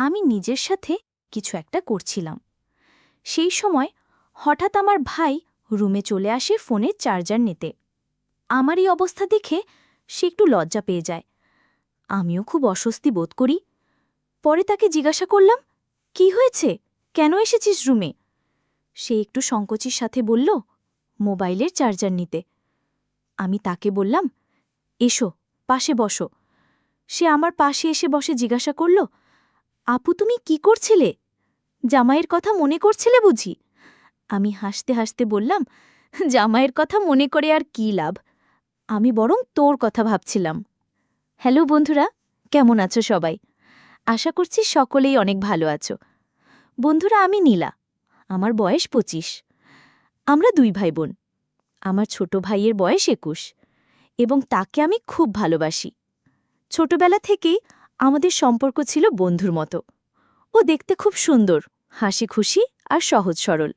আমি নিজের সাথে কিছু একটা করছিলাম। সেই সময় হঠাৎ আমার ভাই রুমে চলে আসে ফোনের চার্জার নিতে। আমার এই অবস্থা দেখে সে একটু লজ্জা পেয়ে যায়। আমিও খুব অস্বস্তি বোধ করি। পরে তাকে জিজ্ঞাসা করলাম, কি হয়েছে, কেন এসেছিস রুমে? সে একটু সংকোচের সাথে বলল, মোবাইলের চার্জার নিতে। আমি তাকে বললাম, এসো, পাশে বসো। সে আমার পাশে এসে বসে জিজ্ঞাসা করল, আপু তুমি কি করছিলে? জামাইয়ের কথা মনে করছিলে বুঝি? আমি হাসতে হাসতে বললাম, জামাইয়ের কথা মনে করে আর কি লাভ, আমি বরং তোর কথা ভাবছিলাম। হ্যালো বন্ধুরা, কেমন আছো সবাই? আশা করছি সকলেই অনেক ভালো আছো। বন্ধুরা, আমি নীলা, আমার বয়স ২৫। আমরা ২ ভাই বোন। আমার ছোট ভাইয়ের বয়স ২১ এবং তাকে আমি খুব ভালোবাসি। ছোটবেলা থেকেই আমাদের সম্পর্ক ছিল বন্ধুর মতো। ও দেখতে খুব সুন্দর, হাসি খুশি আর সহজ সরল।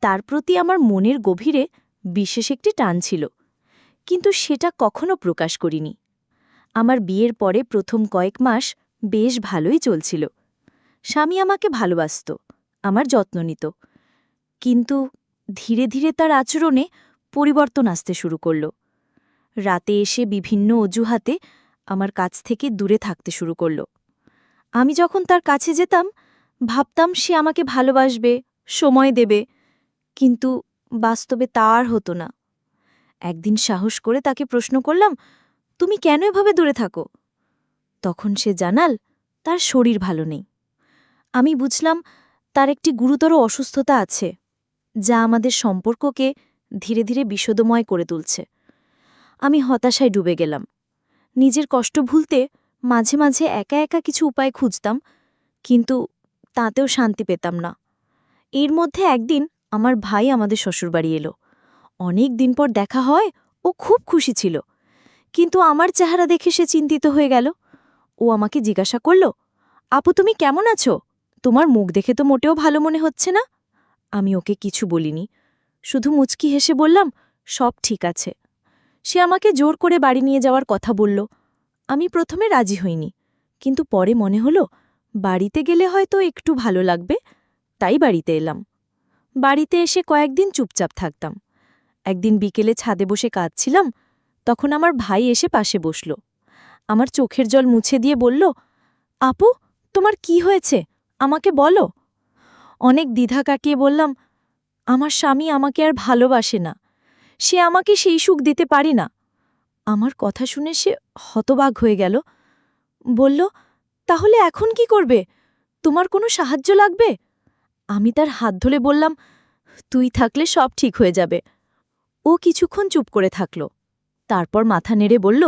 তার প্রতি আমার মনের গভীরে বিশেষ একটি টান ছিল, কিন্তু সেটা কখনো প্রকাশ করিনি। আমার বিয়ের পরে প্রথম কয়েক মাস বেশ ভালোই চলছিল। স্বামী আমাকে ভালোবাসত, আমার যত্ন নিত। কিন্তু ধীরে ধীরে তার আচরণে পরিবর্তন আসতে শুরু করল। রাতে এসে বিভিন্ন অজুহাতে আমার কাছ থেকে দূরে থাকতে শুরু করল। আমি যখন তার কাছে যেতাম, ভাবতাম সে আমাকে ভালোবাসবে, সময় দেবে, কিন্তু বাস্তবে তা আর হতো না। একদিন সাহস করে তাকে প্রশ্ন করলাম, তুমি কেন এভাবে দূরে থাকো? তখন সে জানাল, তার শরীর ভালো নেই। আমি বুঝলাম তার একটি গুরুতর অসুস্থতা আছে, যা আমাদের সম্পর্ককে ধীরে ধীরে বিষদময় করে তুলছে। আমি হতাশায় ডুবে গেলাম। নিজের কষ্ট ভুলতে মাঝে মাঝে একা একা কিছু উপায় খুঁজতাম, কিন্তু তাতেও শান্তি পেতাম না। এর মধ্যে একদিন আমার ভাই আমাদের শ্বশুরবাড়ি এলো। অনেক দিন পর দেখা হয়, ও খুব খুশি ছিল, কিন্তু আমার চেহারা দেখে সে চিন্তিত হয়ে গেল। ও আমাকে জিজ্ঞাসা করল, আপু তুমি কেমন আছো? তোমার মুখ দেখে তো মোটেও ভালো মনে হচ্ছে না। আমি ওকে কিছু বলিনি, শুধু মুচকি হেসে বললাম, সব ঠিক আছে। সে আমাকে জোর করে বাড়ি নিয়ে যাওয়ার কথা বলল। আমি প্রথমে রাজি হইনি, কিন্তু পরে মনে হলো বাড়িতে গেলে হয়তো একটু ভালো লাগবে, তাই বাড়িতে এলাম। বাড়িতে এসে কয়েকদিন চুপচাপ থাকতাম। একদিন বিকেলে ছাদে বসে কাঁদছিলাম, তখন আমার ভাই এসে পাশে বসল। আমার চোখের জল মুছে দিয়ে বলল, আপু তোমার কি হয়েছে, আমাকে বলো। অনেক দ্বিধা কাটিয়ে বললাম, আমার স্বামী আমাকে আর ভালোবাসে না, সে আমাকে সেই সুখ দিতে পারে না। আমার কথা শুনে সে হতবাক হয়ে গেল। বলল, তাহলে এখন কি করবে? তোমার কোনো সাহায্য লাগবে? আমি তার হাত ধরে বললাম, তুই থাকলে সব ঠিক হয়ে যাবে। ও কিছুক্ষণ চুপ করে থাকল, তারপর মাথা নেড়ে বলল,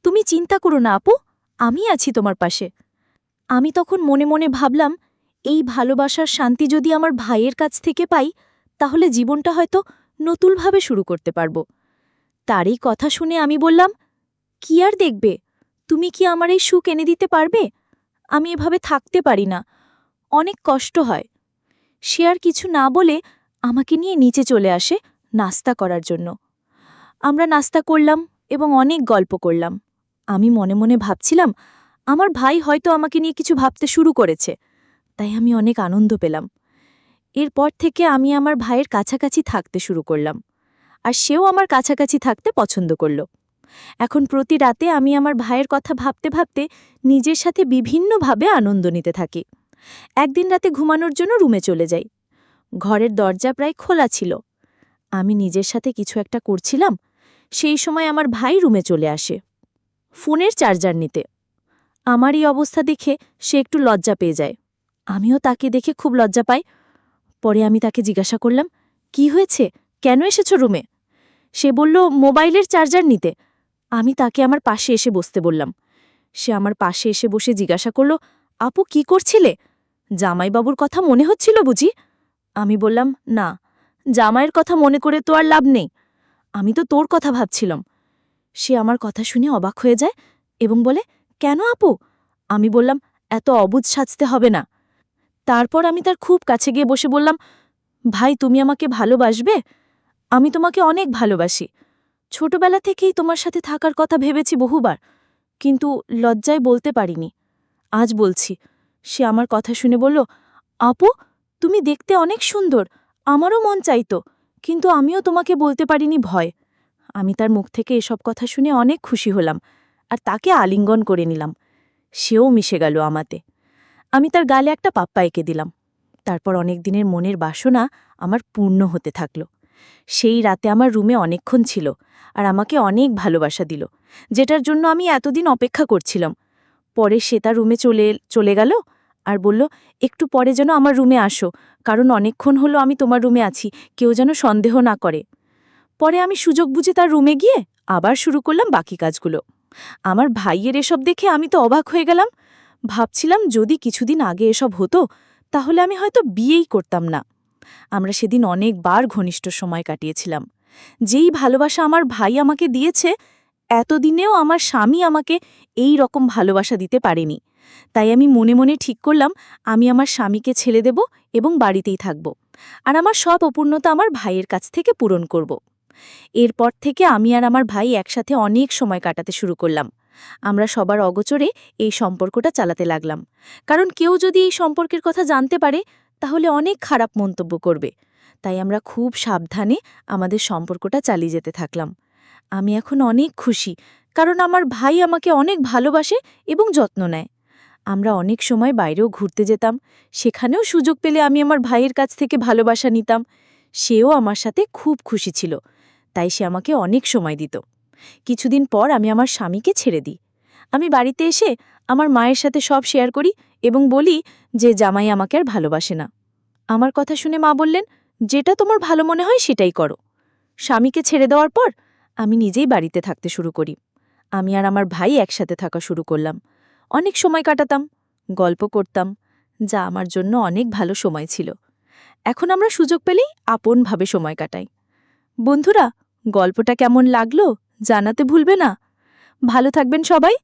তুমি চিন্তা করো না আপু, আমি আছি তোমার পাশে। আমি তখন মনে মনে ভাবলাম, এই ভালোবাসার শান্তি যদি আমার ভাইয়ের কাছ থেকে পাই, তাহলে জীবনটা হয়তো নতুনভাবে শুরু করতে পারব। তার এই কথা শুনে আমি বললাম, কি আর দেখবে, তুমি কি আমার এই সুখ এনে দিতে পারবে? আমি এভাবে থাকতে পারি না, অনেক কষ্ট হয়। সে আর কিছু না বলে আমাকে নিয়ে নিচে চলে আসে নাস্তা করার জন্য। আমরা নাস্তা করলাম এবং অনেক গল্প করলাম। আমি মনে মনে ভাবছিলাম, আমার ভাই হয়তো আমাকে নিয়ে কিছু ভাবতে শুরু করেছে, তাই আমি অনেক আনন্দ পেলাম। এরপর থেকে আমি আমার ভাইয়ের কাছাকাছি থাকতে শুরু করলাম, আর সেও আমার কাছাকাছি থাকতে পছন্দ করল। এখন প্রতি রাতে আমি আমার ভাইয়ের কথা ভাবতে ভাবতে নিজের সাথে বিভিন্নভাবে আনন্দ নিতে থাকি। একদিন রাতে ঘুমানোর জন্য রুমে চলে যাই। ঘরের দরজা প্রায় খোলা ছিল। আমি নিজের সাথে কিছু একটা করছিলাম, সেই সময় আমার ভাই রুমে চলে আসে ফোনের চার্জার নিতে। আমার এই অবস্থা দেখে সে একটু লজ্জা পেয়ে যায়। আমিও তাকে দেখে খুব লজ্জা পাই। পরে আমি তাকে জিজ্ঞাসা করলাম, কি হয়েছে, কেন এসেছ রুমে? সে বলল, মোবাইলের চার্জার নিতে। আমি তাকে আমার পাশে এসে বসতে বললাম। সে আমার পাশে এসে বসে জিজ্ঞাসা করল, আপু কি করছিলে? জামাইবাবুর কথা মনে হচ্ছিল বুঝি? আমি বললাম, না, জামাইয়ের কথা মনে করে তো আর লাভ নেই, আমি তো তোর কথা ভাবছিলাম। সে আমার কথা শুনে অবাক হয়ে যায় এবং বলে, কেন আপু? আমি বললাম, এত অবুঝ সাজতে হবে না। তারপর আমি তার খুব কাছে গিয়ে বসে বললাম, ভাই তুমি আমাকে ভালোবাসবে? আমি তোমাকে অনেক ভালোবাসি। ছোটবেলা থেকেই তোমার সাথে থাকার কথা ভেবেছি বহুবার, কিন্তু লজ্জায় বলতে পারিনি। আজ বলছি, সে আমার কথা শুনে বলল, আপু, তুমি দেখতে অনেক সুন্দর, আমারও মন চাইতো, কিন্তু আমিও তোমাকে বলতে পারিনি ভয়। আমি তার মুখ থেকে এসব কথা শুনে অনেক খুশি হলাম আর তাকে আলিঙ্গন করে নিলাম। সেও মিশে গেল আমাতে। আমি তার গালে একটা পাপ্পা এঁকে দিলাম। তারপর অনেক দিনের মনের বাসনা আমার পূর্ণ হতে থাকল। সেই রাতে আমার রুমে অনেকক্ষণ ছিল আর আমাকে অনেক ভালোবাসা দিল, যেটার জন্য আমি এতদিন অপেক্ষা করছিলাম। পরে সে তার রুমে চলে গেল আর বলল, একটু পরে যেন আমার রুমে আসো, কারণ অনেকক্ষণ হলো আমি তোমার রুমে আছি, কেউ যেন সন্দেহ না করে। পরে আমি সুযোগ বুঝে তার রুমে গিয়ে আবার শুরু করলাম বাকি কাজগুলো। আমার ভাইয়ের এসব দেখে আমি তো অবাক হয়ে গেলাম। ভাবছিলাম যদি কিছুদিন আগে এসব হতো তাহলে আমি হয়তো বিয়েই করতাম না। আমরা সেদিন অনেকবার ঘনিষ্ঠ সময় কাটিয়েছিলাম। যেই ভালোবাসা আমার ভাই আমাকে দিয়েছে, এতদিনেও আমার স্বামী আমাকে এই রকম ভালোবাসা দিতে পারেনি। তাই আমি মনে মনে ঠিক করলাম আমি আমার স্বামীকে ছেড়ে দেব এবং বাড়িতেই থাকব, আর আমার সব অপূর্ণতা আমার ভাইয়ের কাছ থেকে পূরণ করব। এরপর থেকে আমি আর আমার ভাই একসাথে অনেক সময় কাটাতে শুরু করলাম। আমরা সবার অগোচরে এই সম্পর্কটা চালাতে লাগলাম, কারণ কেউ যদি এই সম্পর্কের কথা জানতে পারে তাহলে অনেক খারাপ মন্তব্য করবে। তাই আমরা খুব সাবধানে আমাদের সম্পর্কটা চালিয়ে যেতে থাকলাম। আমি এখন অনেক খুশি, কারণ আমার ভাই আমাকে অনেক ভালোবাসে এবং যত্ন নেয়। আমরা অনেক সময় বাইরেও ঘুরতে যেতাম, সেখানেও সুযোগ পেলে আমি আমার ভাইয়ের কাছ থেকে ভালোবাসা নিতাম। সেও আমার সাথে খুব খুশি ছিল, তাই সে আমাকে অনেক সময় দিত। কিছুদিন পর আমি আমার স্বামীকে ছেড়ে দিই। আমি বাড়িতে এসে আমার মায়ের সাথে সব শেয়ার করি এবং বলি যে জামাই আমাকে আর ভালোবাসে না। আমার কথা শুনে মা বললেন, যেটা তোমার ভালো মনে হয় সেটাই করো। স্বামীকে ছেড়ে দেওয়ার পর আমি নিজেই বাড়িতে থাকতে শুরু করি। আমি আর আমার ভাই একসাথে থাকা শুরু করলাম। অনেক সময় কাটাতাম, গল্প করতাম, যা আমার জন্য অনেক ভালো সময় ছিল। এখন আমরা সুযোগ পেলেই আপনভাবে সময় কাটাই। বন্ধুরা, গল্পটা কেমন লাগলো জানাতে ভুলবে না। ভালো থাকবেন সবাই।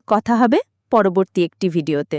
কথা হবে পরবর্তী একটি ভিডিওতে।